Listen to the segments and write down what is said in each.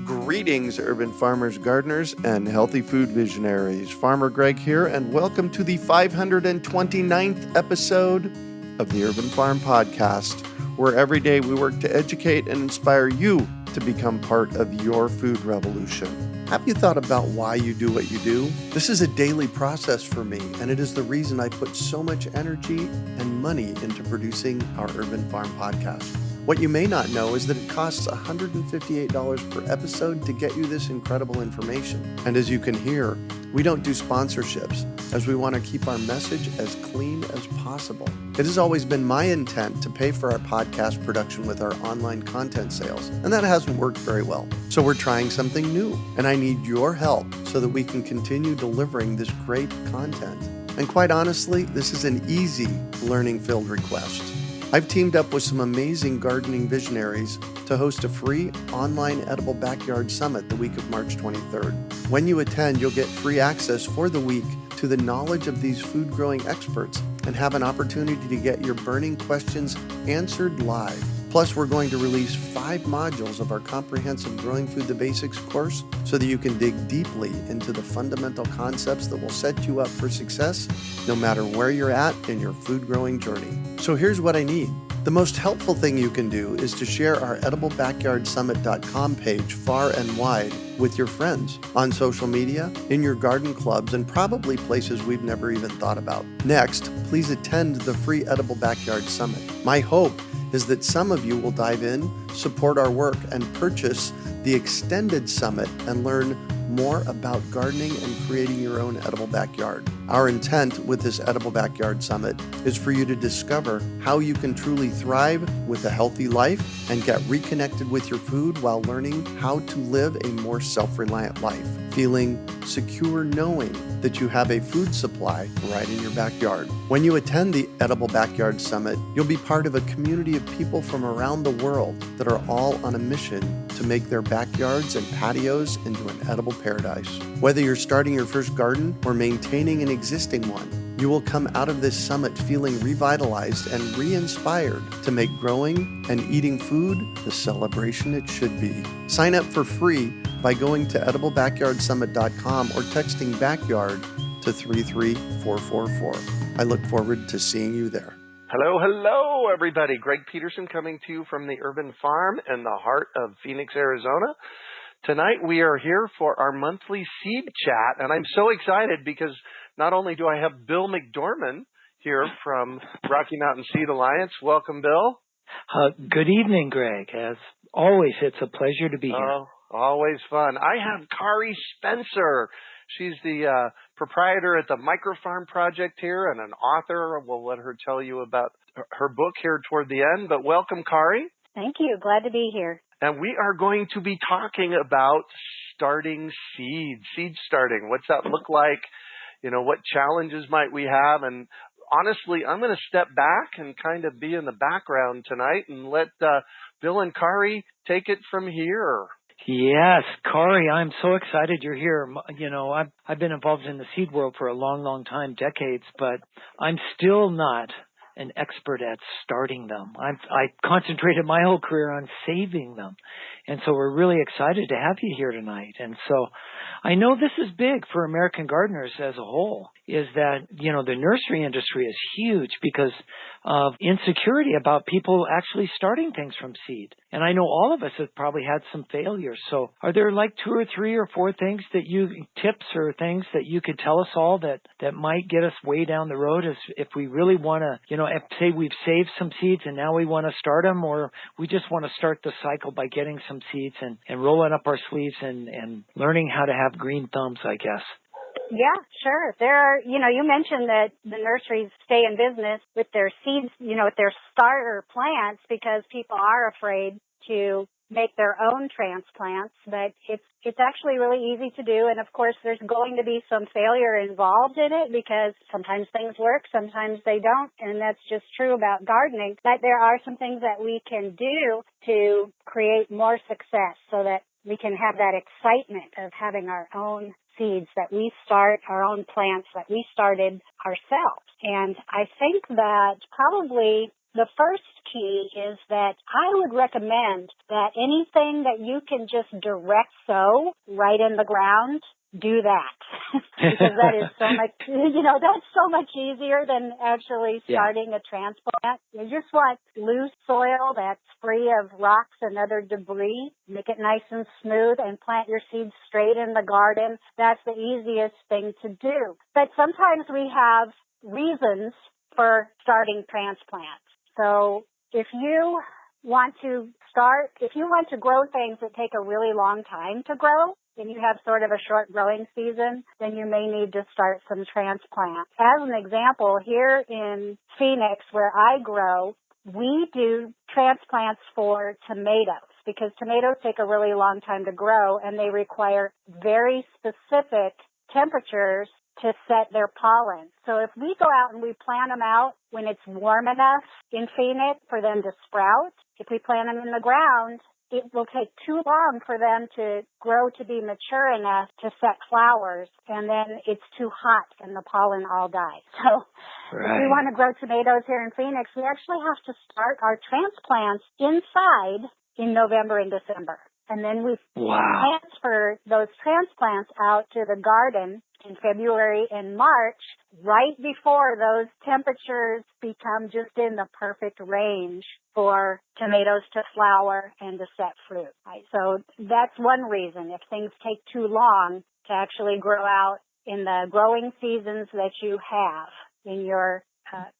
Greetings, urban farmers, gardeners, and healthy food visionaries. Farmer Greg here, and welcome to the 529th episode of the Urban Farm Podcast, where every day we work to educate and inspire you to become part of your food revolution. Have you thought about why you do what you do? This is a daily process for me, and it is the reason I put so much energy and money into producing our Urban Farm Podcast. What you may not know is that it costs $158 per episode to get you this incredible information. And as you can hear, we don't do sponsorships, as we want to keep our message as clean as possible. It has always been my intent to pay for our podcast production with our online content sales, and that hasn't worked very well. So we're trying something new, and I need your help so that we can continue delivering this great content. And quite honestly, this is an easy learning-filled request. I've teamed up with some amazing gardening visionaries to host a free online edible backyard summit the week of March 23rd. When you attend, you'll get free access for the week to the knowledge of these food growing experts and have an opportunity to get your burning questions answered live. Plus, we're going to release 5 modules of our comprehensive Growing Food the Basics course so that you can dig deeply into the fundamental concepts that will set you up for success no matter where you're at in your food growing journey. So here's what I need. The most helpful thing you can do is to share our ediblebackyardsummit.com page far and wide with your friends, on social media, in your garden clubs, and probably places we've never even thought about. Next, please attend the free Edible Backyard Summit. My hope is that some of you will dive in, support our work, and purchase the extended summit and learn more about gardening and creating your own edible backyard. Our intent with this Edible Backyard Summit is for you to discover how you can truly thrive with a healthy life and get reconnected with your food while learning how to live a more self-reliant life, feeling secure knowing that you have a food supply right in your backyard. When you attend the Edible Backyard Summit, you'll be part of a community of people from around the world that are all on a mission to make their backyards and patios into an edible paradise. Whether you're starting your first garden or maintaining an existing one, you will come out of this summit feeling revitalized and re-inspired to make growing and eating food the celebration it should be. Sign up for free by going to ediblebackyardsummit.com or texting backyard to 33444. I look forward to seeing you there. Hello, everybody. Greg Peterson coming to you from the Urban Farm in the heart of Phoenix, Arizona. Tonight we are here for our monthly seed chat, and I'm so excited because not only do I have Bill McDorman here from Rocky Mountain Seed Alliance. Welcome, Bill. Good evening, Greg. As always, it's a pleasure to be here. Oh, always fun. I have Kari Spencer. She's the proprietor at the Microfarm Project here and an author. We'll let her tell you about her book here toward the end. But welcome, Kari. Thank you. Glad to be here. And we are going to be talking about starting seed starting. What's that look like? You know, what challenges might we have? And honestly, I'm going to step back and kind of be in the background tonight and let Bill and Kari take it from here. Yes, Kari, I'm so excited you're here. You know, I've been involved in the seed world for a long time, decades, but I'm still not an expert at starting them. I concentrated my whole career on saving them. And so we're really excited to have you here tonight. And so I know this is big for American gardeners as a whole, is that, you know, the nursery industry is huge because of insecurity about people actually starting things from seed. And I know all of us have probably had some failures. So are there like 2 or 3 or 4 things tips or things that you could tell us all that might get us way down the road as if we really want to, you know, if say we've saved some seeds and now we want to start them, or we just want to start the cycle by getting some seeds and rolling up our sleeves and learning how to have green thumbs, I guess. Yeah, sure. There are, you know, you mentioned that the nurseries stay in business with their seeds, you know, with their starter plants because people are afraid to make their own transplants, but it's actually really easy to do. And of course, there's going to be some failure involved in it because sometimes things work, sometimes they don't. And that's just true about gardening. But there are some things that we can do to create more success so that we can have that excitement of having our own seeds that we start, our own plants that we started ourselves. And I think that probably the first key is that I would recommend that anything that you can just direct sow right in the ground, do that. Because that is so much, that's so much easier than actually starting a transplant. You just want loose soil that's free of rocks and other debris. Make it nice and smooth and plant your seeds straight in the garden. That's the easiest thing to do. But sometimes we have reasons for starting transplants. So if you want to grow things that take a really long time to grow, and you have sort of a short growing season, then you may need to start some transplants. As an example, here in Phoenix, where I grow, we do transplants for tomatoes because tomatoes take a really long time to grow and they require very specific temperatures to set their pollen. So if we go out and we plant them out when it's warm enough in Phoenix for them to sprout, if we plant them in the ground, it will take too long for them to grow to be mature enough to set flowers, and then it's too hot and the pollen all dies. So if we want to grow tomatoes here in Phoenix, we actually have to start our transplants inside in November and December. And then we transfer those transplants out to the garden in February and March, right before those temperatures become just in the perfect range for tomatoes to flower and to set fruit. Right? So that's one reason. If things take too long to actually grow out in the growing seasons that you have in your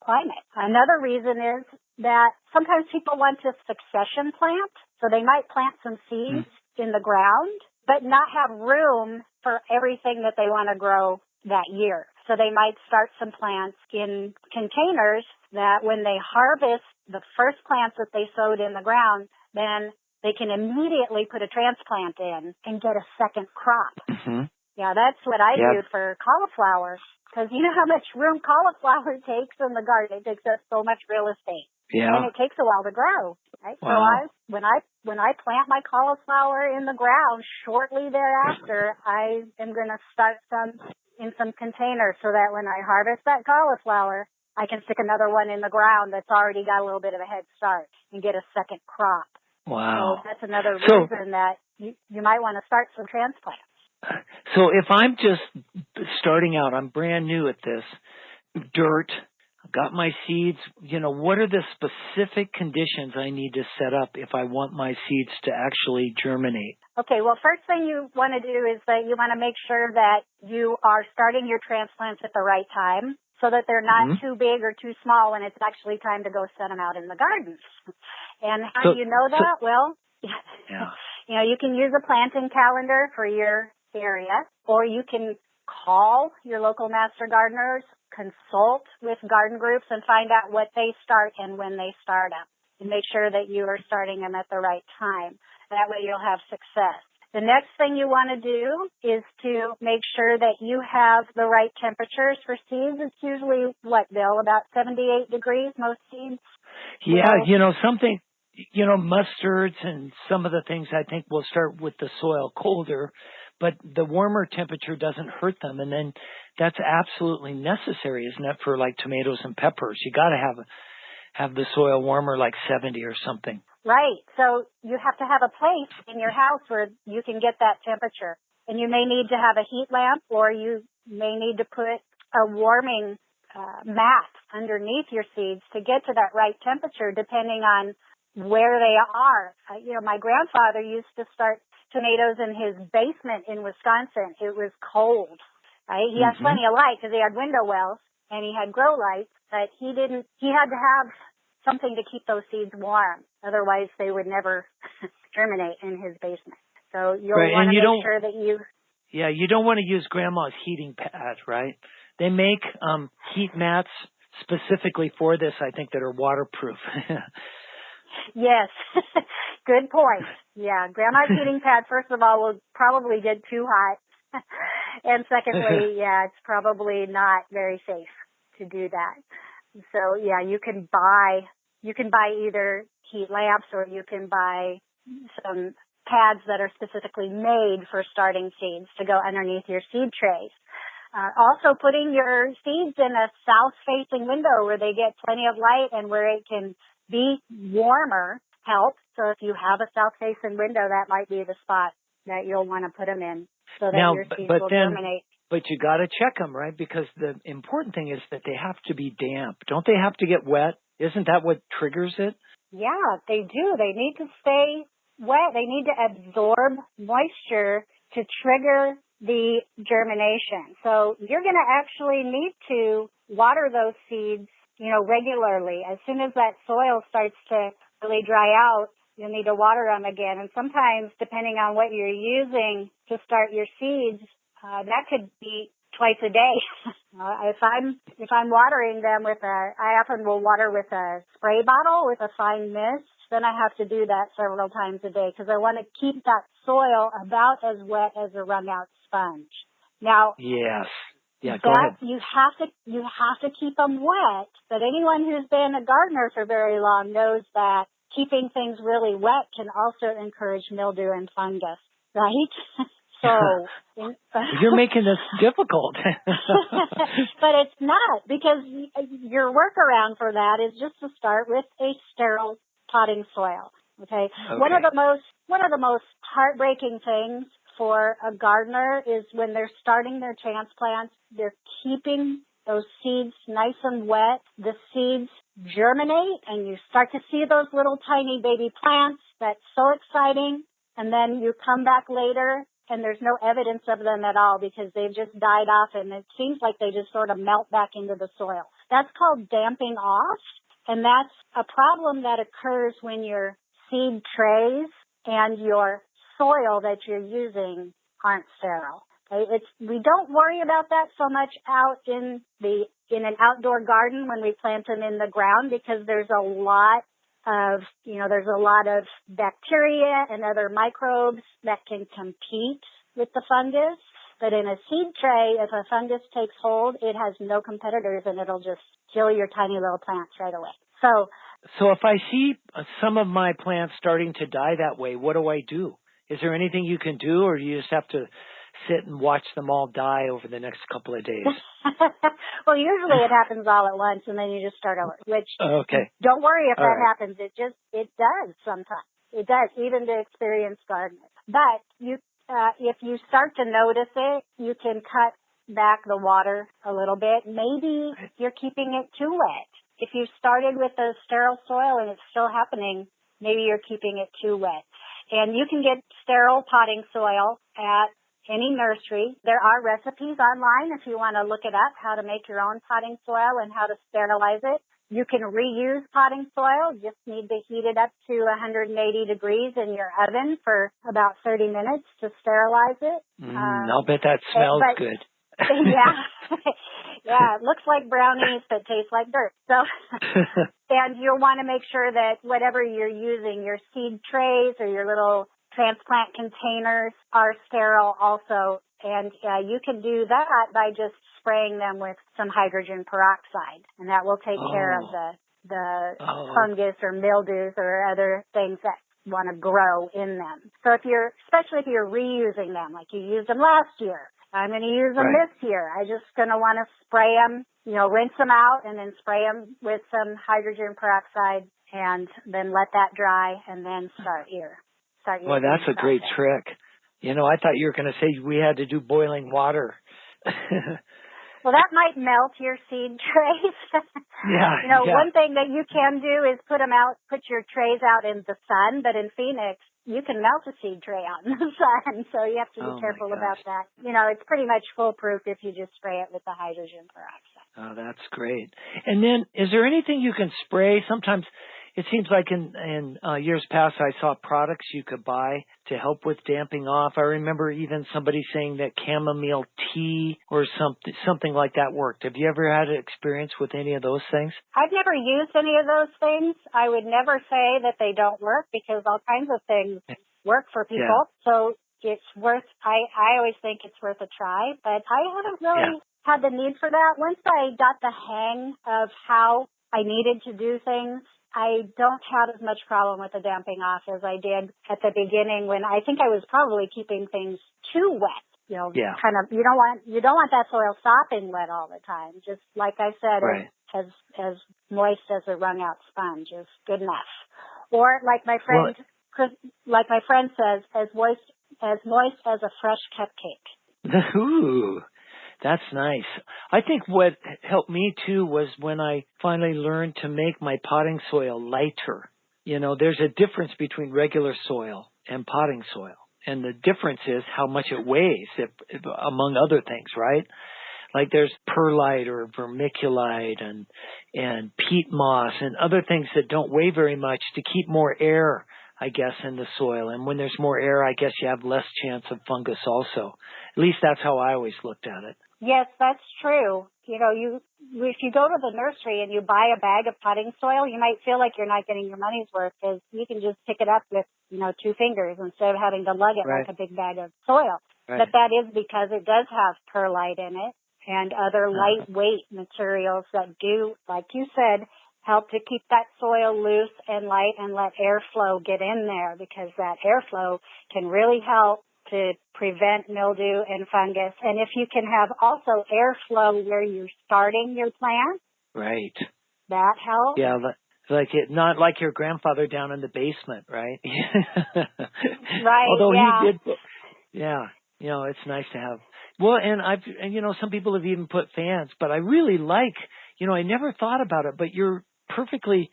climate. Another reason is that sometimes people want to succession plant. So they might plant some seeds in the ground, but not have room for everything that they want to grow that year. So they might start some plants in containers that when they harvest the first plants that they sowed in the ground, then they can immediately put a transplant in and get a second crop. Mm-hmm. Yeah, that's what I do for cauliflower, because you know how much room cauliflower takes in the garden. It takes up so much real estate. Yeah. And it takes a while to grow, right? Wow. So when I plant my cauliflower in the ground, shortly thereafter, I am going to start some in some containers so that when I harvest that cauliflower, I can stick another one in the ground that's already got a little bit of a head start and get a second crop. Wow. So that's another reason that you might want to start some transplants. So if I'm just starting out, I'm brand new at this, dirt, I've got my seeds, what are the specific conditions I need to set up if I want my seeds to actually germinate? Okay, well, first thing you want to do is that you want to make sure that you are starting your transplants at the right time so that they're not too big or too small when it's actually time to go set them out in the garden. And how do you know that? You can use a planting calendar for your area, or you can call your local master gardeners, consult with garden groups, and find out what they start and when they start them, and make sure that you are starting them at the right time. That way you'll have success. The next thing you want to do is to make sure that you have the right temperatures for seeds. It's usually, Bill, about 78 degrees, most seeds? Yeah, mustards and some of the things I think will start with the soil colder, but the warmer temperature doesn't hurt them. And then that's absolutely necessary, isn't it, for like tomatoes and peppers? You got to have the soil warmer, like 70 or something. Right. So you have to have a place in your house where you can get that temperature. And you may need to have a heat lamp, or you may need to put a warming mat underneath your seeds to get to that right temperature, depending on where they are. My grandfather used to start tomatoes in his basement in Wisconsin. It was cold. Right? He had plenty of light because he had window wells and he had grow lights, but he had to have something to keep those seeds warm. Otherwise, they would never germinate in his basement. So you'll want to make sure that you... Yeah, you don't want to use grandma's heating pad, right? They make heat mats specifically for this, I think, that are waterproof. Yes, good point. Yeah, grandma's heating pad, first of all, will probably get too hot. And secondly, it's probably not very safe to do that. So, you can buy either heat lamps, or you can buy some pads that are specifically made for starting seeds to go underneath your seed trays. Also putting your seeds in a south-facing window where they get plenty of light and where it can be warmer helps. So if you have a south-facing window, that might be the spot that you'll want to put them in so that your seeds will germinate. But you got to check them, right? Because the important thing is that they have to be damp. Don't they have to get wet? Isn't that what triggers it? Yeah, they do. They need to stay wet. They need to absorb moisture to trigger the germination. So you're going to actually need to water those seeds, regularly. As soon as that soil starts to really dry out, you'll need to water them again. And sometimes, depending on what you're using to start your seeds, that could be twice a day. If I'm watering them I often will water with a spray bottle with a fine mist. Then I have to do that several times a day because I want to keep that soil about as wet as a wrung out sponge. Now, yes. Yeah, go ahead. You have to keep them wet. But anyone who's been a gardener for very long knows that keeping things really wet can also encourage mildew and fungus, right? So you're making this difficult. But it's not, because your workaround for that is just to start with a sterile potting soil. Okay. One of the most heartbreaking things for a gardener is when they're starting their transplants, they're keeping those seeds nice and wet. The seeds germinate and you start to see those little tiny baby plants. That's so exciting. And then you come back later and there's no evidence of them at all because they've just died off and it seems like they just sort of melt back into the soil. That's called damping off. And that's a problem that occurs when your seed trays and your soil that you're using aren't sterile. Okay? We don't worry about that so much out in an outdoor garden when we plant them in the ground because there's a lot of bacteria and other microbes that can compete with the fungus. But in a seed tray, if a fungus takes hold, it has no competitors and it'll just kill your tiny little plants right away. So if I see some of my plants starting to die that way, what do I do? Is there anything you can do, or do you just have to sit and watch them all die over the next couple of days? Well, usually it happens all at once, and then you just start over, which don't worry if that happens. It does sometimes. It does, even to experienced gardeners. But if you start to notice it, you can cut back the water a little bit. Maybe you're keeping it too wet. If you started with a sterile soil and it's still happening, maybe you're keeping it too wet. And you can get sterile potting soil at any nursery. There are recipes online if you want to look it up, how to make your own potting soil and how to sterilize it. You can reuse potting soil. You just need to heat it up to 180 degrees in your oven for about 30 minutes to sterilize it. I'll bet that smells good. Yeah. Yeah, it looks like brownies that taste like dirt. So, and you'll want to make sure that whatever you're using, your seed trays or your little transplant containers are sterile also. And you can do that by just spraying them with some hydrogen peroxide, and that will take care of the fungus or mildews or other things that want to grow in them. So especially if you're reusing them, like you used them last year, I'm going to use them this year. I'm just going to want to spray them, rinse them out and then spray them with some hydrogen peroxide and then let that dry and then start your Well, that's a great trick. I thought you were going to say we had to do boiling water. Well, that might melt your seed trays. One thing that you can do is put your trays out in the sun, but in Phoenix, you can melt a seed tray out in the sun, so you have to be careful about that. It's pretty much foolproof if you just spray it with the hydrogen peroxide. Oh, that's great. And then, is there anything you can spray? Sometimes it seems like in years past, I saw products you could buy to help with damping off. I remember even somebody saying that chamomile tea or something like that worked. Have you ever had an experience with any of those things? I've never used any of those things. I would never say that they don't work because all kinds of things work for people. Yeah. So it's worth, I always think it's worth a try, but I haven't really had the need for that. Once I got the hang of how I needed to do things, I don't have as much problem with the damping off as I did at the beginning when I think I was probably keeping things too wet. Yeah. kind of, you don't want that soil sopping wet all the time. Just like I said, Right. as moist as a wrung out sponge is good enough. Or like my friend says, as moist as a fresh cupcake. Ooh, that's nice. I think what helped me too was when I finally learned to make my potting soil lighter. There's a difference between regular soil and potting soil. And the difference is how much it weighs, among other things, right? Like there's perlite or vermiculite and peat moss and other things that don't weigh very much to keep more air, I guess, in the soil. And when there's more air, I guess you have less chance of fungus also. At least that's how I always looked at it. Yes, that's true. If you go to the nursery and you buy a bag of potting soil, you might feel like you're not getting your money's worth because you can just pick it up with, 2 fingers instead of having to lug it like a big bag of soil. Right. But that is because it does have perlite in it and other lightweight materials that do, like you said, help to keep that soil loose and light and let airflow get in there, because that airflow can really help to prevent mildew and fungus. And if you can have also airflow where you're starting your plant, right, that helps. Yeah, not like your grandfather down in the basement, right? Right. Although yeah. he did, yeah. It's nice to have. Well, and some people have even put fans, but I really like. I never thought about it, but you're perfectly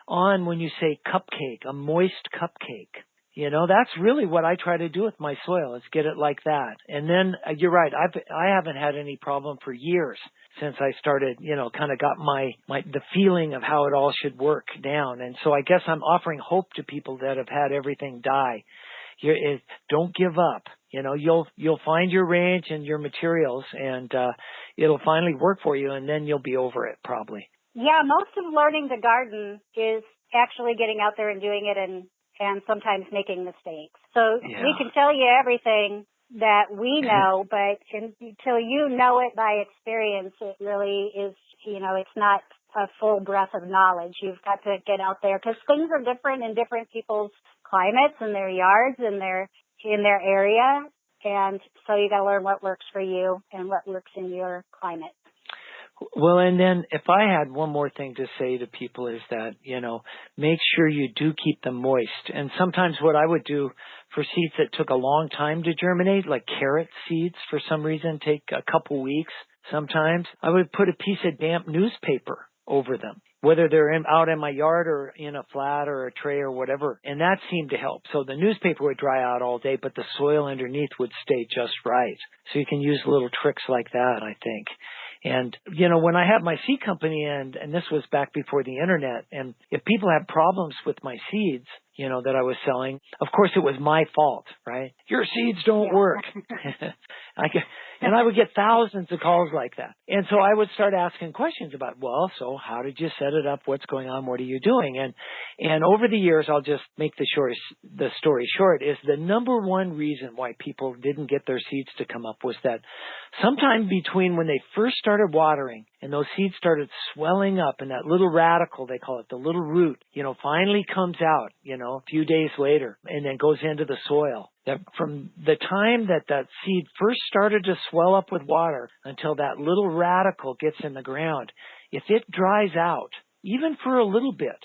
on when you say cupcake, a moist cupcake. That's really what I try to do with my soil, is get it like that. And then you're right. I haven't had any problem for years since I started, kind of got the feeling of how it all should work down. And so I guess I'm offering hope to people that have had everything die. Don't give up. You'll find your range and your materials, and it'll finally work for you, and then you'll be over it probably. Yeah, most of learning to garden is actually getting out there and doing it and sometimes making mistakes. So we can tell you everything that we know, but until you know it by experience, it really is, it's not a full breadth of knowledge. You've got to get out there because things are different in different people's climates and their yards and in their area. And so you got to learn what works for you and what works in your climate. Well, and then if I had one more thing to say to people is that, make sure you do keep them moist. And sometimes what I would do for seeds that took a long time to germinate, like carrot seeds for some reason take a couple weeks sometimes, I would put a piece of damp newspaper over them, whether they're out in my yard or in a flat or a tray or whatever. And that seemed to help. So the newspaper would dry out all day, but the soil underneath would stay just right. So you can use little tricks like that, I think. And, when I had my seed company, and this was back before the internet, and if people had problems with my seeds, that I was selling, of course it was my fault, right? Your seeds don't work. And I would get thousands of calls like that. And so I would start asking questions about, well, so how did you set it up? What's going on? What are you doing? And over the years, I'll just make the story short, is the number one reason why people didn't get their seeds to come up was that sometime between when they first started watering and those seeds started swelling up and that little radical, they call it, the little root, finally comes out, a few days later and then goes into the soil. That from the time that seed first started to swell up with water until that little radical gets in the ground, if it dries out, even for a little bit,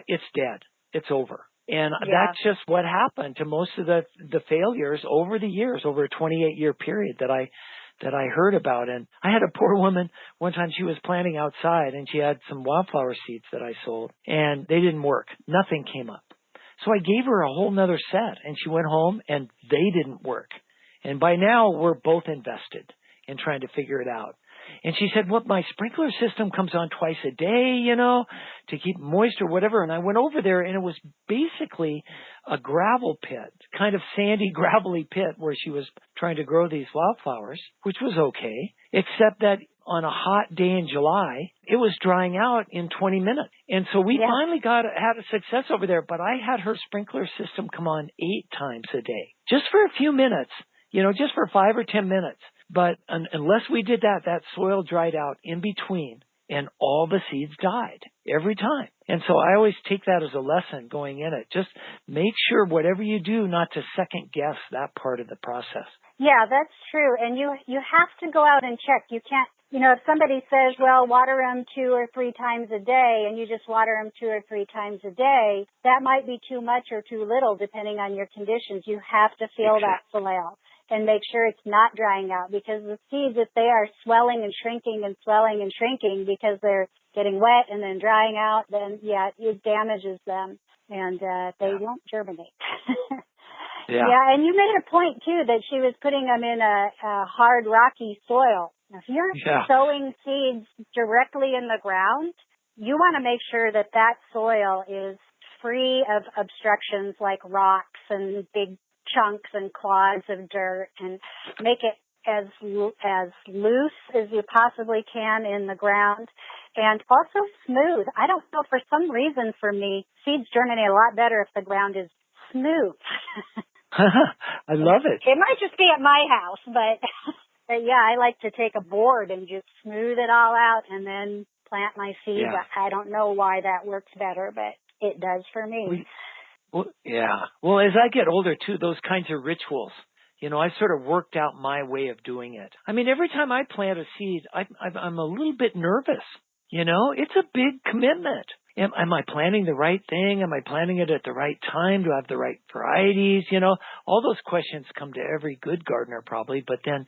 it's dead. It's over. And that's just what happened to most of the failures over the years, over a 28-year period that I heard about. And I had a poor woman, one time she was planting outside and she had some wildflower seeds that I sold and they didn't work. Nothing came up. So I gave her a whole nother set and she went home and they didn't work. And by now we're both invested in trying to figure it out. And she said, well, my sprinkler system comes on twice a day, to keep moist or whatever. And I went over there and it was basically a gravel pit, kind of sandy, gravelly pit where she was trying to grow these wildflowers, which was okay, except that on a hot day in July, it was drying out in 20 minutes. And so we finally had a success over there, but I had her sprinkler system come on 8 times a day, just for a few minutes, just for 5 or 10 minutes. But unless we did that soil dried out in between and all the seeds died every time. And so I always take that as a lesson going in it. Just make sure whatever you do not to second guess that part of the process. Yeah, that's true. And you have to go out and check. You can't, if somebody says, well, water them 2 or 3 times a day, and you just water them 2 or 3 times a day, that might be too much or too little depending on your conditions. You have to feel that soil and make sure it's not drying out, because the seeds, if they are swelling and shrinking because they're getting wet and then drying out, then it damages them and they won't germinate. Yeah, and you made a point too that she was putting them in a hard, rocky soil. Now, if you're sowing seeds directly in the ground, you want to make sure that that soil is free of obstructions like rocks and big chunks and clods of dirt, and make it as loose as you possibly can in the ground, and also smooth. I don't know, for some reason for me, seeds germinate a lot better if the ground is smooth. I love it. It might just be at my house, but yeah, I like to take a board and just smooth it all out and then plant my seeds. Yeah. I don't know why that works better, but it does for me. Well, as I get older too, those kinds of rituals, I sort of worked out my way of doing it. I mean, every time I plant a seed, I'm a little bit nervous. It's a big commitment. Am I planting the right thing? Am I planting it at the right time? Do I have the right varieties? All those questions come to every good gardener probably, but then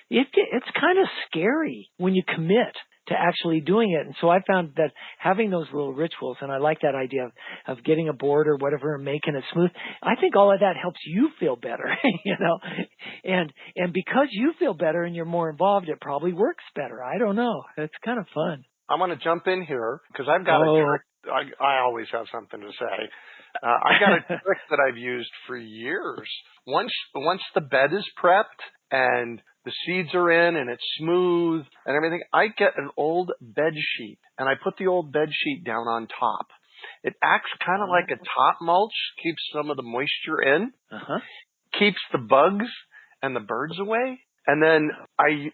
it's kind of scary when you commit to actually doing it. And so I found that having those little rituals, and I like that idea of getting a board or whatever and making it smooth, I think all of that helps you feel better, and because you feel better and you're more involved, it probably works better. I don't know. It's kind of fun. I want to jump in here because I've got a trick. I always have something to say. I've got a trick that I've used for years. Once the bed is prepped and the seeds are in and it's smooth and everything, I get an old bed sheet and I put the old bed sheet down on top. It acts kind of like a top mulch, keeps some of the moisture in, keeps the bugs and the birds away. And then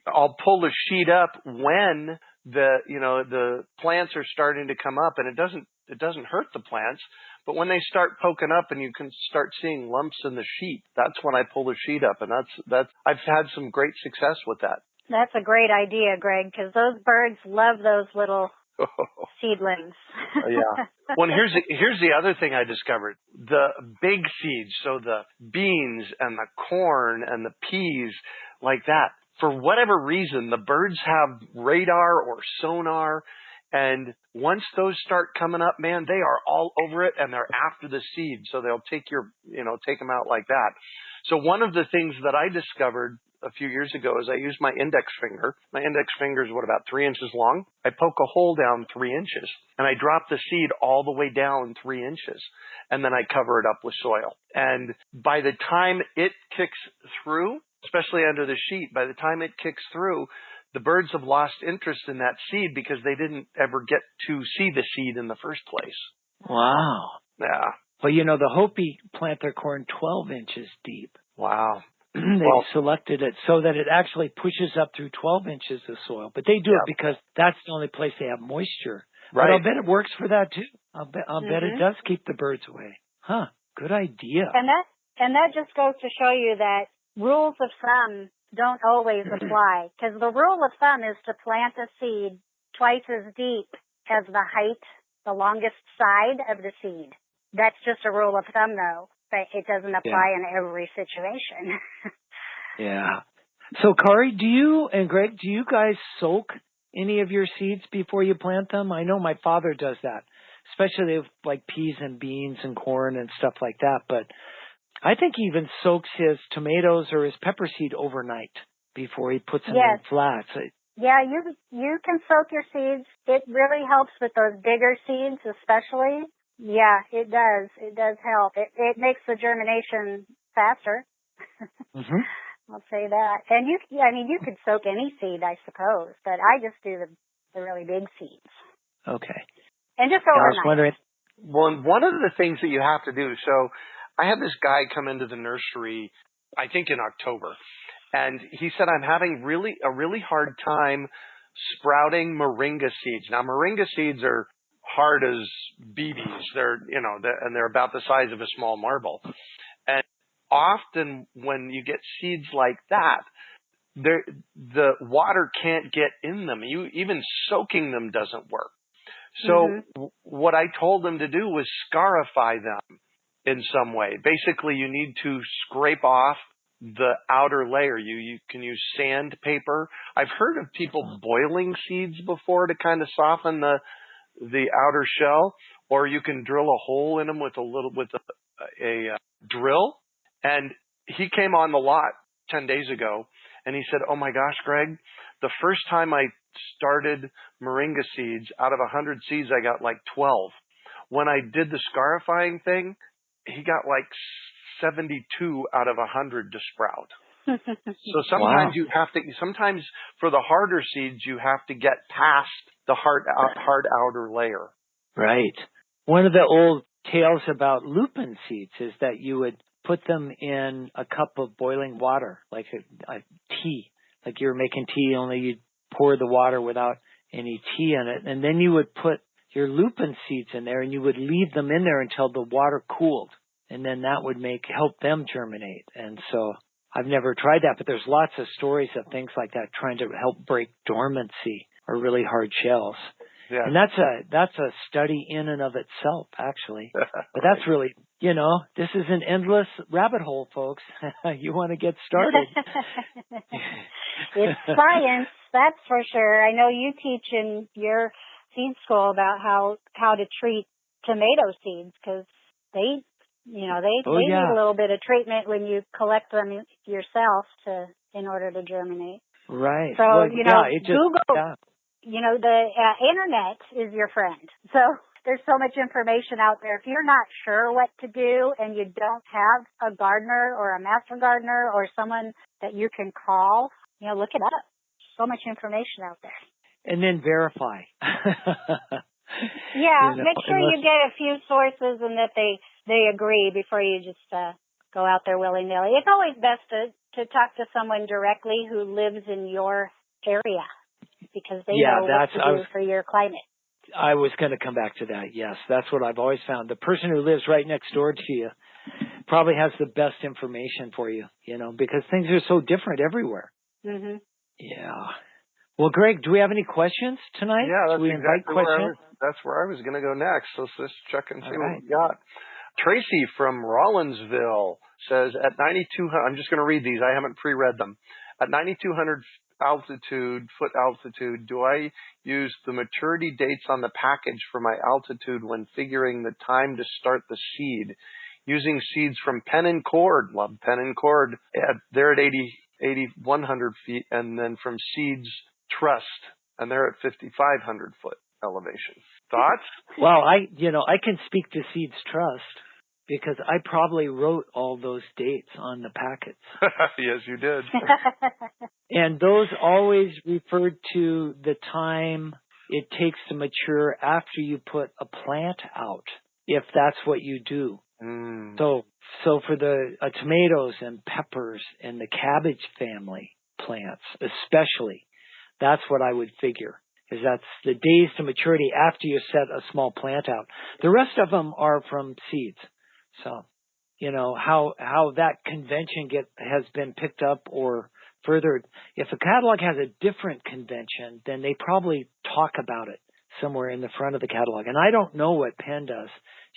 I'll pull the sheet up when the plants are starting to come up, and it doesn't hurt the plants, but when they start poking up and you can start seeing lumps in the sheet, that's when I pull the sheet up, and that's I've had some great success with that. That's a great idea, Greg, because those birds love those little seedlings. Yeah. Well, here's the other thing I discovered. The big seeds, so the beans and the corn and the peas, like that. For whatever reason, the birds have radar or sonar, and once those start coming up, man, they are all over it, and they're after the seed, so they'll take them out like that. So one of the things that I discovered a few years ago is I use my index finger. My index finger is about 3 inches long. I poke a hole down 3 inches, and I drop the seed all the way down 3 inches, and then I cover it up with soil. And by the time it kicks through, especially under the sheet, by the time it kicks through, the birds have lost interest in that seed because they didn't ever get to see the seed in the first place. Wow. Yeah. Well, the Hopi plant their corn 12 inches deep. Wow. They selected it so that it actually pushes up through 12 inches of soil. But they do it because that's the only place they have moisture. Right. But I'll bet it works for that too. I'll bet it does keep the birds away. Huh. Good idea. And that just goes to show you that rules of thumb don't always apply, because the rule of thumb is to plant a seed twice as deep as the longest side of the seed. That's just a rule of thumb, though, but it doesn't apply in every situation. Yeah. So, Kari, and Greg, do you guys soak any of your seeds before you plant them? I know my father does that, especially with like peas and beans and corn and stuff like that, but I think he even soaks his tomatoes or his pepper seed overnight before he puts them in flats. Yeah, you can soak your seeds. It really helps with those bigger seeds, especially. Yeah, it does. It does help. It makes the germination faster. I'll say that. And you could soak any seed, I suppose, but I just do the really big seeds. Okay. And just overnight. I was wondering. Well, one of the things that you have to do, so I had this guy come into the nursery, I think in October, and he said, I'm having a really hard time sprouting moringa seeds. Now, moringa seeds are hard as BBs. And they're about the size of a small marble. And often when you get seeds like that, the water can't get in them. Even soaking them doesn't work. So what I told them to do was scarify them in some way. Basically, you need to scrape off the outer layer. You can use sandpaper. I've heard of people boiling seeds before to kind of soften the outer shell, or you can drill a hole in them with a drill. And he came on the lot 10 days ago, and he said, "Oh my gosh, Greg, the first time I started moringa seeds, out of 100 seeds, I got like 12. When I did the scarifying thing, he got like 72 out of 100 to sprout." So sometimes sometimes for the harder seeds, you have to get past the hard outer layer. Right. One of the old tales about lupin seeds is that you would put them in a cup of boiling water, like a tea, like you were making tea, only you'd pour the water without any tea in it. And then you would put your lupin seeds in there and you would leave them in there until the water cooled. And then that would help them germinate. And so I've never tried that, but there's lots of stories of things like that trying to help break dormancy or really hard shells. Yeah. And that's a study in and of itself, actually. But that's really, this is an endless rabbit hole, folks. You want to get started. It's science, that's for sure. I know you teach in your seed school about how to treat tomato seeds, because they need a little bit of treatment when you collect them yourself in order to germinate. Right. So, Google, the internet is your friend. So there's so much information out there. If you're not sure what to do and you don't have a gardener or a master gardener or someone that you can call, look it up. So much information out there. And then verify. Make sure you get a few sources and that they agree before you just go out there willy-nilly. It's always best to talk to someone directly who lives in your area, because they know what to do for your climate. I was going to come back to that. Yes, that's what I've always found. The person who lives right next door to you probably has the best information for you, because things are so different everywhere. Mm-hmm. Yeah. Well, Greg, do we have any questions tonight? Yeah, that's that's where I was going to go next. Let's just check and see what we got. Tracy from Rollinsville says, at 9,200, I'm just going to read these. I haven't pre-read them. At 9,200 foot altitude, do I use the maturity dates on the package for my altitude when figuring the time to start the seed? Using seeds from Pen and Cord, love Pen and Cord, they're at 8,100 feet, and then from Seeds Trust, and they're at 5,500 foot elevation. Thoughts? Well, I can speak to Seeds Trust because I probably wrote all those dates on the packets. Yes, you did. And those always referred to the time it takes to mature after you put a plant out, if that's what you do. Mm. So for the tomatoes and peppers and the cabbage family plants, especially, that's what I would figure, is that's the days to maturity after you set a small plant out. The rest of them are from seeds. So, how that convention has been picked up or furthered. If a catalog has a different convention, then they probably talk about it somewhere in the front of the catalog. And I don't know what Penn does.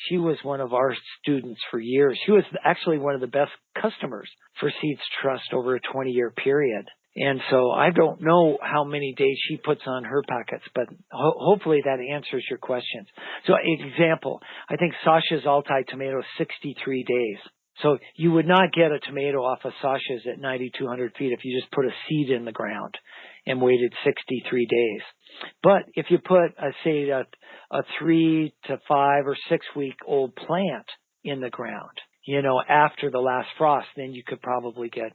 She was one of our students for years. She was actually one of the best customers for Seeds Trust over a 20-year period. And so I don't know how many days she puts on her packets, but hopefully that answers your questions. So example, I think Sasha's Altai tomato is 63 days. So you would not get a tomato off of Sasha's at 9,200 feet if you just put a seed in the ground and waited 63 days. But if you put, say, a 3 to 5 or 6 week old plant in the ground, after the last frost, then you could probably get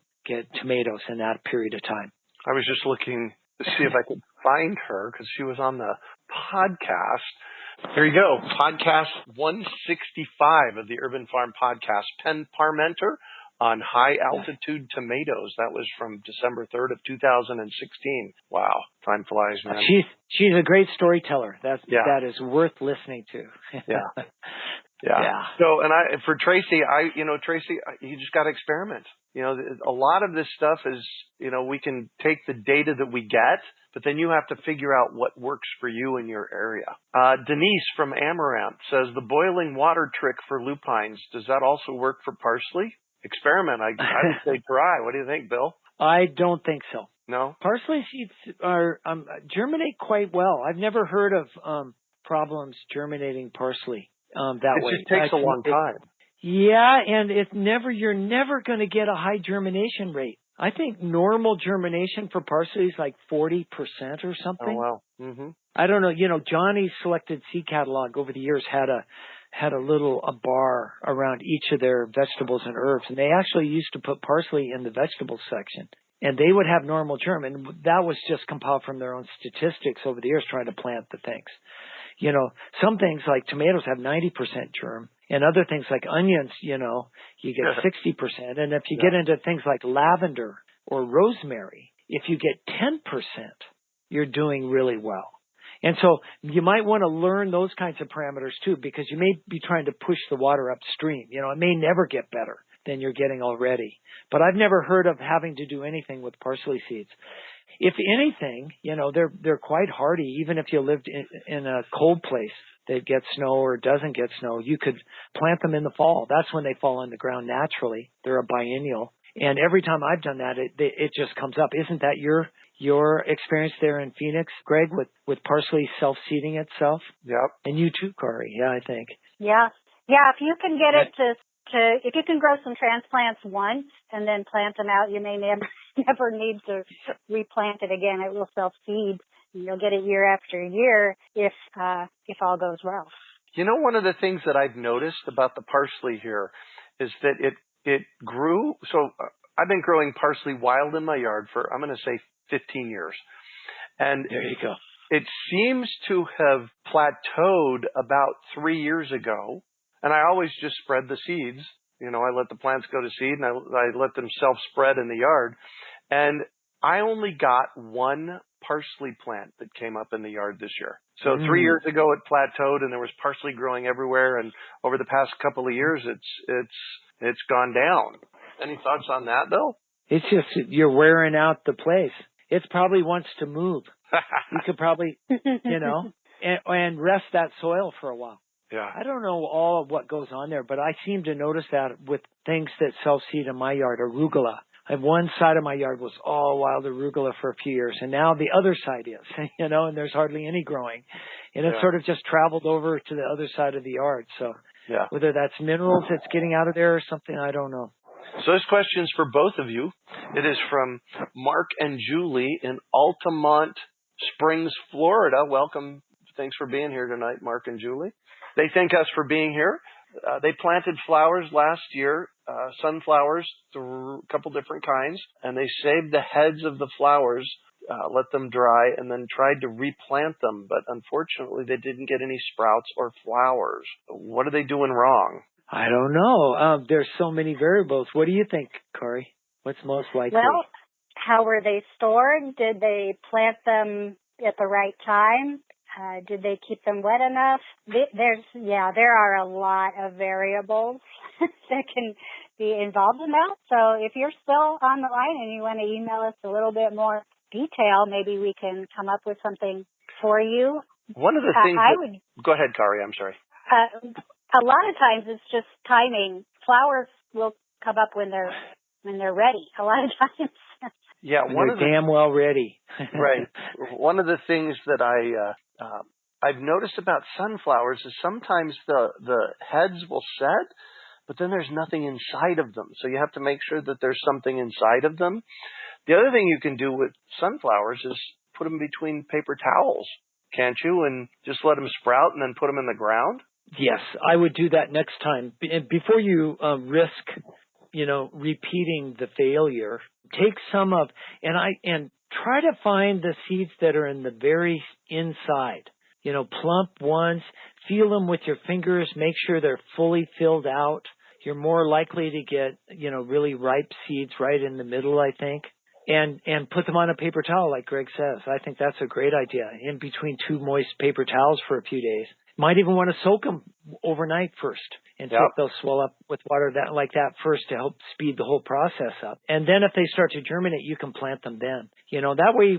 tomatoes in that period of time. I was just looking to see if I could find her because she was on the podcast. Here you go. Podcast 165 of the Urban Farm Podcast. Penn Parmenter on high altitude tomatoes. That was from December 3rd of 2016. Wow, time flies, man. She's a great storyteller. That is worth listening to. Yeah. So, and for Tracy, Tracy, you just got to experiment. A lot of this stuff is, we can take the data that we get, but then you have to figure out what works for you in your area. Denise from Amaranth says the boiling water trick for lupines, does that also work for parsley? Experiment. I would say try. What do you think, Bill? I don't think so. No? Parsley seeds are germinate quite well. I've never heard of problems germinating parsley that way. It just takes a long time. Yeah, and you're never going to get a high germination rate. I think normal germination for parsley is like 40% or something. Oh, wow. Mm-hmm. I don't know. Johnny's selected seed catalog over the years had a bar around each of their vegetables and herbs, and they actually used to put parsley in the vegetables section, and they would have normal germ, and that was just compiled from their own statistics over the years trying to plant the things. Some things like tomatoes have 90% germ, and other things like onions, you get 60%, and if you get into things like lavender or rosemary, if you get 10%, you're doing really well. And so you might want to learn those kinds of parameters too, because you may be trying to push the water upstream. It may never get better than you're getting already. But I've never heard of having to do anything with parsley seeds. If anything, they're quite hardy. Even if you lived in a cold place that gets snow or doesn't get snow, you could plant them in the fall. That's when they fall on the ground naturally. They're a biennial. And every time I've done that, it just comes up. Isn't that your experience there in Phoenix, Greg, with parsley self-seeding itself? Yep. And you too, Kari. Yeah, I think. Yeah. Yeah, if you can get it to if you can grow some transplants once and then plant them out, you may never need to replant it again. It will self-seed. You'll get it year after year if all goes well. One of the things that I've noticed about the parsley here is that it grew. So I've been growing parsley wild in my yard for, I'm going to say, 15 years. And there you go. It seems to have plateaued about 3 years ago. And I always just spread the seeds. I let the plants go to seed and I let them self-spread in the yard. And I only got one parsley plant that came up in the yard this year. So 3 years ago it plateaued and there was parsley growing everywhere. And over the past couple of years, it's gone down. Any thoughts on that, Bill? It's just you're wearing out the place. It probably wants to move. You could probably, and rest that soil for a while. Yeah. I don't know all of what goes on there, but I seem to notice that with things that self-seed in my yard, arugula. One side of my yard was all wild arugula for a few years, and now the other side is, and there's hardly any growing. And it sort of just traveled over to the other side of the yard. So whether that's minerals that's getting out of there or something, I don't know. So this question's for both of you. It is from Mark and Julie in Altamont Springs, Florida. Welcome. Thanks for being here tonight, Mark and Julie. They thank us for being here. They planted flowers last year, sunflowers, a couple different kinds, and they saved the heads of the flowers, let them dry, and then tried to replant them. But unfortunately, they didn't get any sprouts or flowers. What are they doing wrong? I don't know. There's so many variables. What do you think, Kari? What's most likely? Well, how were they stored? Did they plant them at the right time? Did they keep them wet enough? There are a lot of variables that can be involved in that. So if you're still on the line and you want to email us a little bit more detail, maybe we can come up with something for you. One of the things go ahead, Kari, I'm sorry. A lot of times it's just timing. Flowers will come up when they're ready. A lot of times. Yeah, they're damn well ready. Right. One of the things that I've noticed about sunflowers is sometimes the heads will set, but then there's nothing inside of them. So you have to make sure that there's something inside of them. The other thing you can do with sunflowers is put them between paper towels, can't you? And just let them sprout and then put them in the ground. Yes, I would do that next time. Before you risk, repeating the failure, take some of, and try to find the seeds that are in the very inside. Plump ones, feel them with your fingers, make sure they're fully filled out. You're more likely to get, really ripe seeds right in the middle, I think. And put them on a paper towel, like Greg says. I think that's a great idea. In between 2 moist paper towels for a few days. Might even want to soak them overnight first and see if they'll swell up with water like that first to help speed the whole process up. And then if they start to germinate, you can plant them then. That way,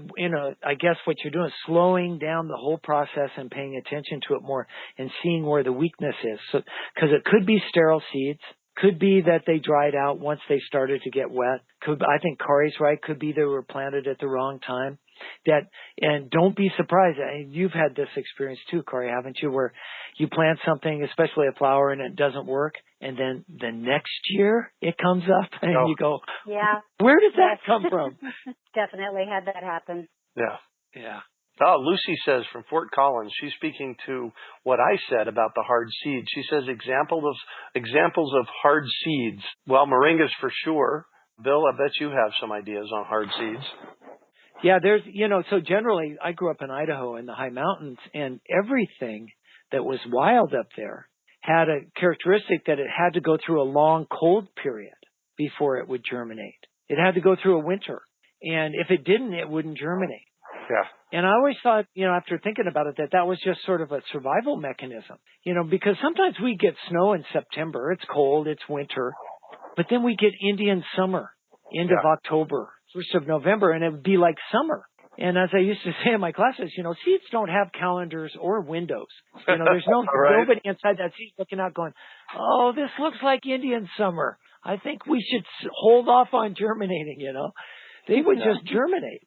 I guess what you're doing is slowing down the whole process and paying attention to it more and seeing where the weakness is. So, because it could be sterile seeds. Could be that they dried out once they started to get wet. I think Kari's right. Could be they were planted at the wrong time. And don't be surprised. You've had this experience too, Kari, haven't you? Where you plant something, especially a flower, and it doesn't work, and then the next year it comes up, and you go, "Yeah, where did that come from?" Definitely had that happen. Yeah. Oh, Lucy says from Fort Collins, she's speaking to what I said about the hard seeds. She says examples of hard seeds. Well, moringas for sure. Bill, I bet you have some ideas on hard seeds. Yeah, there's, so generally I grew up in Idaho in the high mountains, and everything that was wild up there had a characteristic that it had to go through a long cold period before it would germinate. It had to go through a winter. And if it didn't, it wouldn't germinate. Yeah. And I always thought, after thinking about it, that was just sort of a survival mechanism, because sometimes we get snow in September. It's cold, it's winter, but then we get Indian summer, end of October, 1st of November, and it would be like summer. And as I used to say in my classes, seeds don't have calendars or windows. There's nobody inside that seed looking out going, "Oh, this looks like Indian summer. I think we should hold off on germinating," They would just germinate.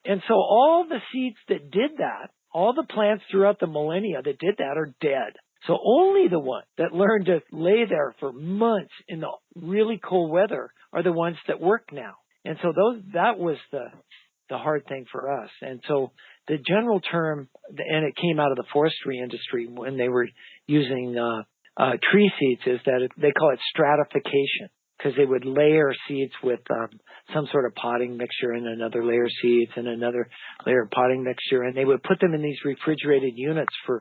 And so all the seeds that did that, all the plants throughout the millennia that did that are dead. So only the ones that learned to lay there for months in the really cold weather are the ones that work now. And so that was the hard thing for us. And so the general term, and it came out of the forestry industry when they were using tree seeds, is that they call it stratification, because they would layer seeds with some sort of potting mixture and another layer of seeds and another layer of potting mixture, and they would put them in these refrigerated units for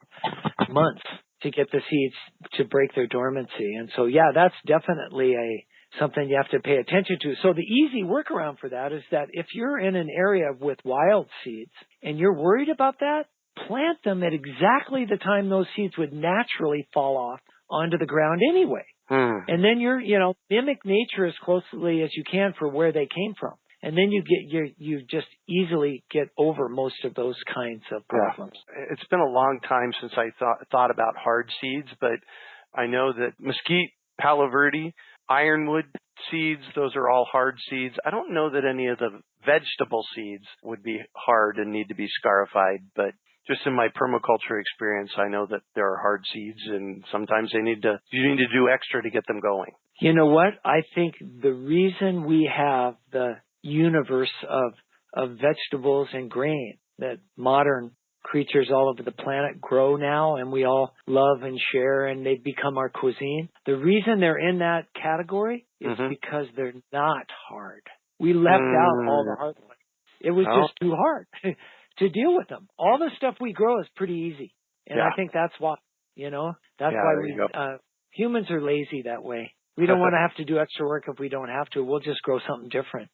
months to get the seeds to break their dormancy. And so, that's definitely something you have to pay attention to. So the easy workaround for that is that if you're in an area with wild seeds and you're worried about that, plant them at exactly the time those seeds would naturally fall off onto the ground anyway. And then mimic nature as closely as you can for where they came from. And then you just easily get over most of those kinds of problems. Yeah. It's been a long time since I thought about hard seeds, but I know that mesquite, palo verde, ironwood seeds, those are all hard seeds. I don't know that any of the vegetable seeds would be hard and need to be scarified, but just in my permaculture experience, I know that there are hard seeds, and sometimes you need to do extra to get them going. You know what? I think the reason we have the universe of vegetables and grain that modern creatures all over the planet grow now, and we all love and share, and they become our cuisine. The reason they're in that category is because they're not hard. We left out all the hard ones. It was just too hard to deal with them. All the stuff we grow is pretty easy. And I think that's why, that's why humans are lazy that way. We don't want to have to do extra work if we don't have to. We'll just grow something different.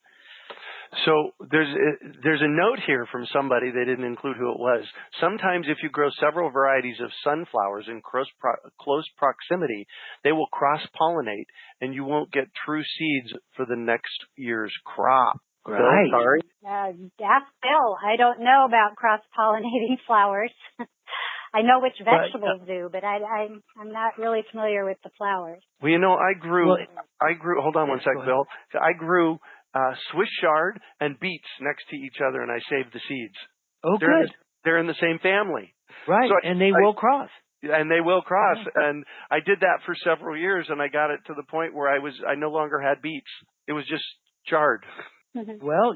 So there's a note here from somebody, they didn't include who it was. Sometimes if you grow several varieties of sunflowers in close proximity, they will cross-pollinate and you won't get true seeds for the next year's crop. Right. Sorry. Ask Bill. I don't know about cross-pollinating flowers. I know which vegetables do, but I'm not really familiar with the flowers. Well, I grew, hold on one sec, Bill. I grew Swiss chard and beets next to each other, and I saved the seeds. Oh, good. They're in the same family. Right, so and they will cross. And they will cross. And I did that for several years, and I got it to the point where I no longer had beets. It was just chard. Well,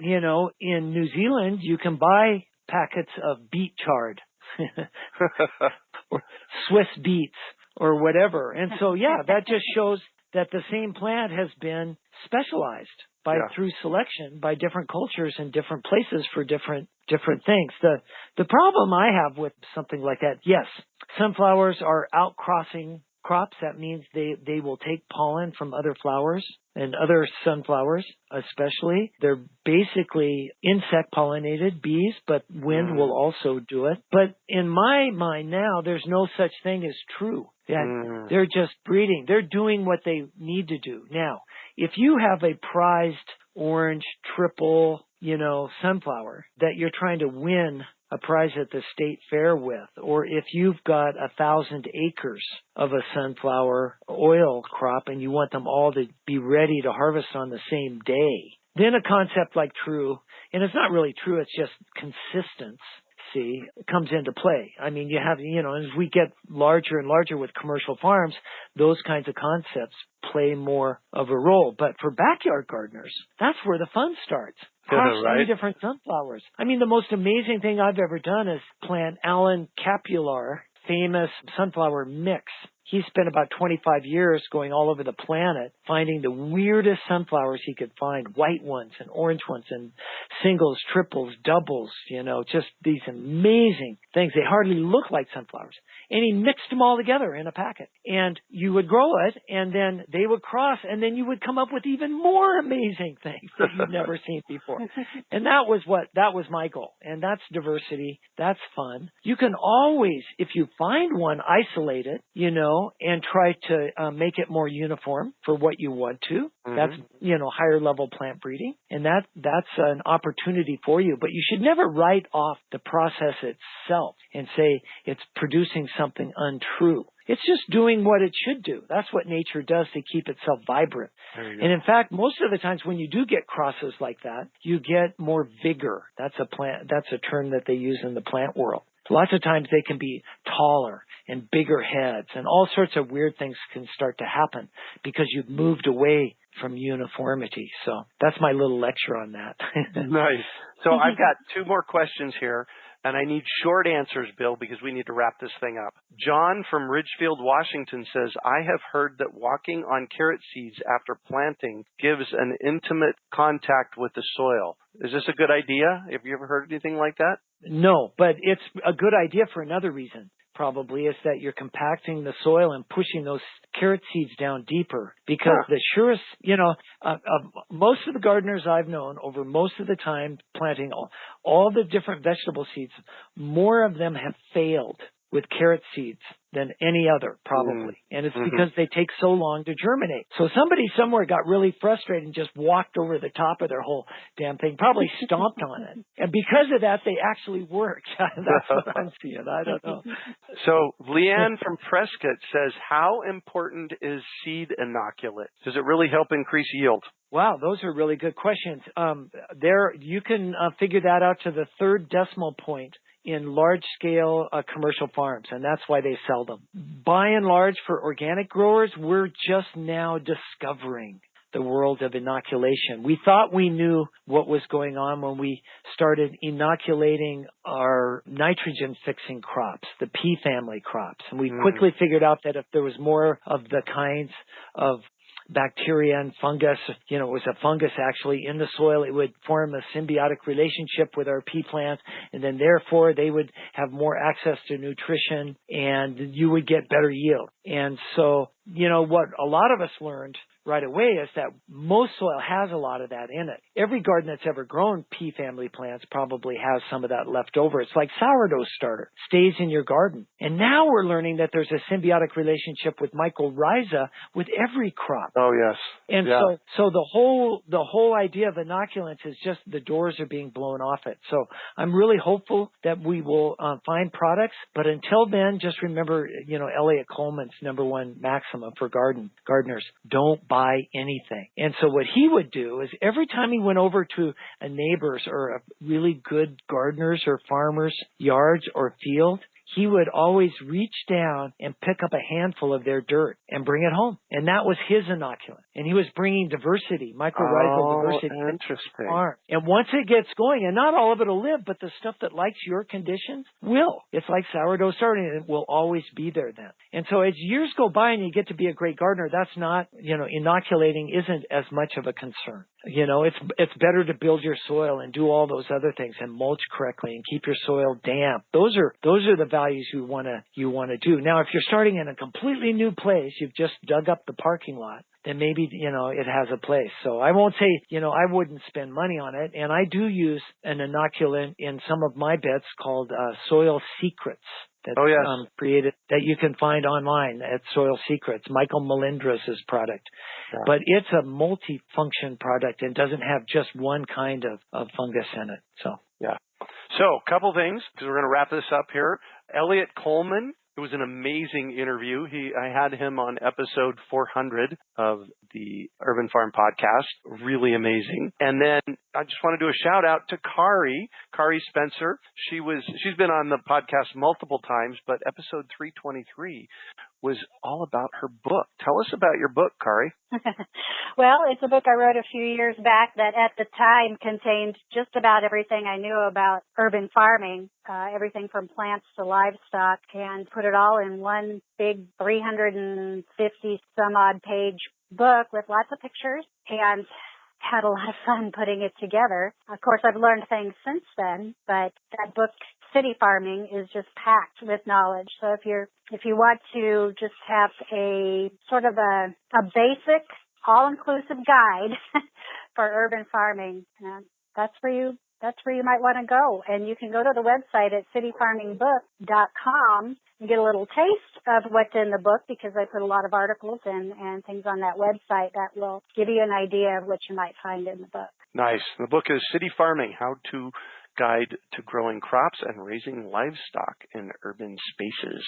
in New Zealand, you can buy packets of beet chard or Swiss beets or whatever. And so, that just shows that the same plant has been specialized through selection by different cultures and different places for different things. The problem I have with something like that, yes, sunflowers are outcrossing crops, that means they will take pollen from other flowers and other sunflowers especially. They're basically insect pollinated bees, but wind will also do it. But in my mind now, there's no such thing as true. They're just breeding. They're doing what they need to do. Now, if you have a prized orange triple, sunflower that you're trying to win a prize at the state fair with, or if you've got 1,000 acres of a sunflower oil crop and you want them all to be ready to harvest on the same day, then a concept like true, and it's not really true, it's just consistency, comes into play. I mean, you have, as we get larger and larger with commercial farms, those kinds of concepts play more of a role. But for backyard gardeners, that's where the fun starts. Cross 3 different sunflowers. I mean, the most amazing thing I've ever done is plant Alan Capular, famous sunflower mix. He spent about 25 years going all over the planet finding the weirdest sunflowers he could find, white ones and orange ones and singles, triples, doubles, just these amazing things. They hardly look like sunflowers. And he mixed them all together in a packet. And you would grow it, and then they would cross, and then you would come up with even more amazing things that you've never seen before. And that was my goal. And that's diversity. That's fun. You can always, if you find one, isolate it, and try to make it more uniform for what you want to. That's, higher level plant breeding. And that's an opportunity for you. But you should never write off the process itself and say it's producing something untrue. It's just doing what it should do. That's what nature does to keep itself vibrant. And in fact, most of the times when you do get crosses like that, you get more vigor. That's a term that they use in the plant world. Lots of times they can be taller and bigger heads, and all sorts of weird things can start to happen because you've moved away from uniformity. So that's my little lecture on that. Nice. So I've got 2 more questions here, and I need short answers, Bill, because we need to wrap this thing up. John from Ridgefield, Washington says, I have heard that walking on carrot seeds after planting gives an intimate contact with the soil. Is this a good idea? Have you ever heard anything like that? No, but it's a good idea for another reason. Probably is that you're compacting the soil and pushing those carrot seeds down deeper, because the surest, most of the gardeners I've known over most of the time planting all the different vegetable seeds, more of them have failed with carrot seeds than any other, probably. And it's because they take so long to germinate. So somebody somewhere got really frustrated and just walked over the top of their whole damn thing, probably stomped on it. And because of that, they actually worked. That's what I'm seeing. I don't know. So Leanne from Prescott says, how important is seed inoculant? Does it really help increase yield? Wow, those are really good questions. You can figure that out to the 3rd decimal point in large-scale commercial farms, and that's why they sell them. By and large, for organic growers, we're just now discovering the world of inoculation. We thought we knew what was going on when we started inoculating our nitrogen-fixing crops, the pea family crops, and we quickly figured out that if there was more of the kinds of bacteria and fungus, it was a fungus actually in the soil, it would form a symbiotic relationship with our pea plants, and then therefore they would have more access to nutrition and you would get better yield. And so, what a lot of us learned right away is that most soil has a lot of that in it. Every garden that's ever grown pea family plants probably has some of that left over. It's like sourdough starter, stays in your garden. And now we're learning that there's a symbiotic relationship with mycorrhiza with every crop. Oh, yes. And so the whole idea of inoculants is just the doors are being blown off it. So I'm really hopeful that we will find products. But until then, just remember, Elliot Coleman's #1 maximum for gardeners: don't buy anything. And so what he would do is every time he went over to a neighbor's or a really good gardener's or farmer's yards or field, he would always reach down and pick up a handful of their dirt and bring it home. And that was his inoculant. And he was bringing diversity, mycorrhizal diversity. Interesting. Farm. And once it gets going, and not all of it will live, but the stuff that likes your conditions will. It's like sourdough starting, and it will always be there then. And so as years go by and you get to be a great gardener, that's not, inoculating isn't as much of a concern. it's better to build your soil and do all those other things and mulch correctly and keep your soil damp. Those are the values you want to do. Now, if you're starting in a completely new place, you've just dug up the parking lot, then maybe, it has a place. So I won't say, I wouldn't spend money on it. And I do use an inoculant in some of my beds called Soil Secrets. That's created, that you can find online at Soil Secrets, Michael Melindra's product. Yeah. But it's a multi-function product and doesn't have just one kind of fungus in it. So a couple things, because we're going to wrap this up here. Elliot Coleman, it was an amazing interview. I had him on episode 400 of the Urban Farm Podcast. Really amazing. And then I just want to do a shout out to Kari Spencer. She's been on the podcast multiple times, but episode 323 was all about her book. Tell us about your book, Kari. Well, it's a book I wrote a few years back that at the time contained just about everything I knew about urban farming, everything from plants to livestock, and put it all in one big 350 some odd page book with lots of pictures, and had a lot of fun putting it together. Of course, I've learned things since then, but that book, City Farming, is just packed with knowledge. So if you want to just have a sort of a basic, all-inclusive guide for urban farming, that's where you might want to go. And you can go to the website at cityfarmingbook.com and get a little taste of what's in the book, because I put a lot of articles and things on that website that will give you an idea of what you might find in the book. Nice. The book is City Farming, How to Guide to Growing Crops and Raising Livestock in Urban Spaces.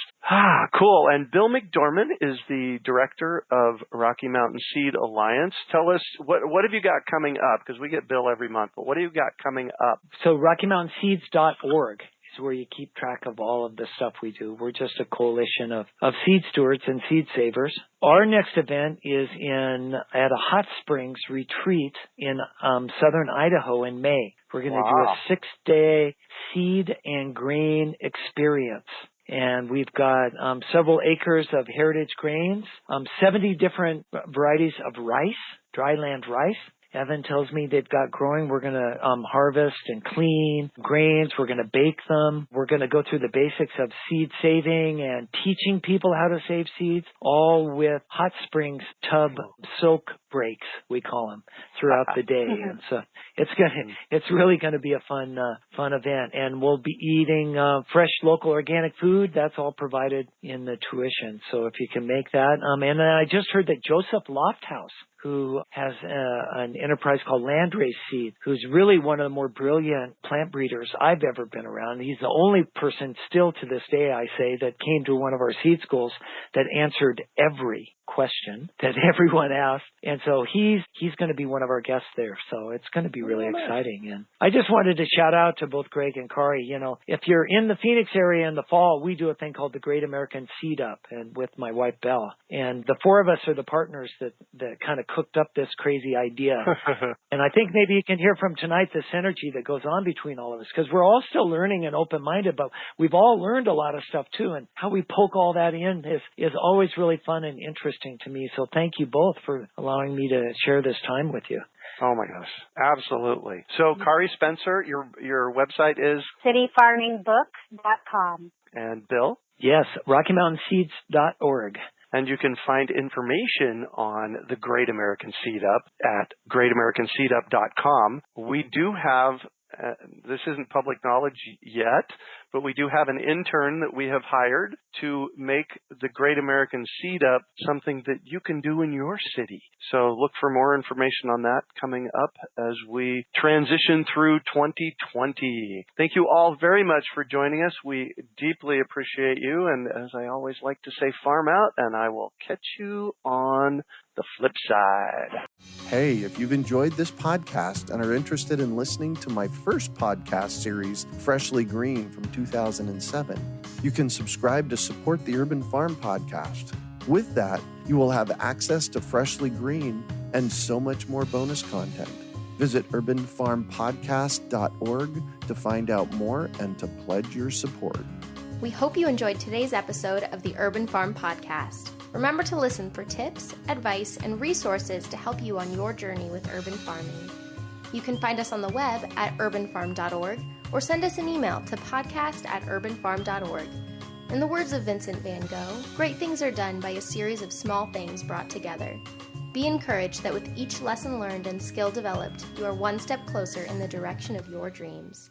Cool. And Bill McDorman is the director of Rocky Mountain Seed Alliance. Tell us, what have you got coming up? Because we get Bill every month, but what do you got coming up? So RockyMountainSeeds.org is where you keep track of all of the stuff we do. We're just a coalition of seed stewards and seed savers. Our next event is at a hot springs retreat in southern Idaho in May. We're going to do a 6-day seed and grain experience. And we've got several acres of heritage grains, 70 different varieties of rice, dryland rice. Evan tells me they've got growing. We're going to harvest and clean grains. We're going to bake them. We're going to go through the basics of seed saving and teaching people how to save seeds, all with hot springs tub soak breaks, we call them, throughout the day. And so it's really going to be a fun event. And we'll be eating fresh, local, organic food. That's all provided in the tuition. So if you can make that. And I just heard that Joseph Lofthouse, who has an enterprise called Landrace Seed, who's really one of the more brilliant plant breeders I've ever been around. He's the only person still to this day, I say, that came to one of our seed schools that answered every question that everyone asked. And so he's going to be one of our guests there. So it's going to be really exciting. And I just wanted to shout out to both Greg and Kari. If you're in the Phoenix area in the fall, we do a thing called the Great American Seed Up, and with my wife Bella. And the four of us are the partners that kind of cooked up this crazy idea. And I think maybe you can hear from tonight the synergy that goes on between all of us, because we're all still learning and open-minded, but we've all learned a lot of stuff too. And how we poke all that in is always really fun and interesting to me. So thank you both for allowing me to share this time with you. Oh my gosh, absolutely. So Kari Spencer, your website is? cityfarmingbook.com. And Bill? Yes, RockyMountainSeeds.org. And you can find information on the Great American Seed Up at greatamericanseedup.com. We do have, this isn't public knowledge yet, but we do have an intern that we have hired to make the Great American Seed Up something that you can do in your city. So look for more information on that coming up as we transition through 2020. Thank you all very much for joining us. We deeply appreciate you. And as I always like to say, farm out, and I will catch you on the flip side. Hey, if you've enjoyed this podcast and are interested in listening to my first podcast series, Freshly Green from 2007, you can subscribe to support the Urban Farm Podcast. With that, you will have access to Freshly Green and so much more bonus content. Visit urbanfarmpodcast.org to find out more and to pledge your support. We hope you enjoyed today's episode of the Urban Farm Podcast. Remember to listen for tips, advice, and resources to help you on your journey with urban farming. You can find us on the web at urbanfarm.org or send us an email to podcast@urbanfarm.org. In the words of Vincent van Gogh, great things are done by a series of small things brought together. Be encouraged that with each lesson learned and skill developed, you are one step closer in the direction of your dreams.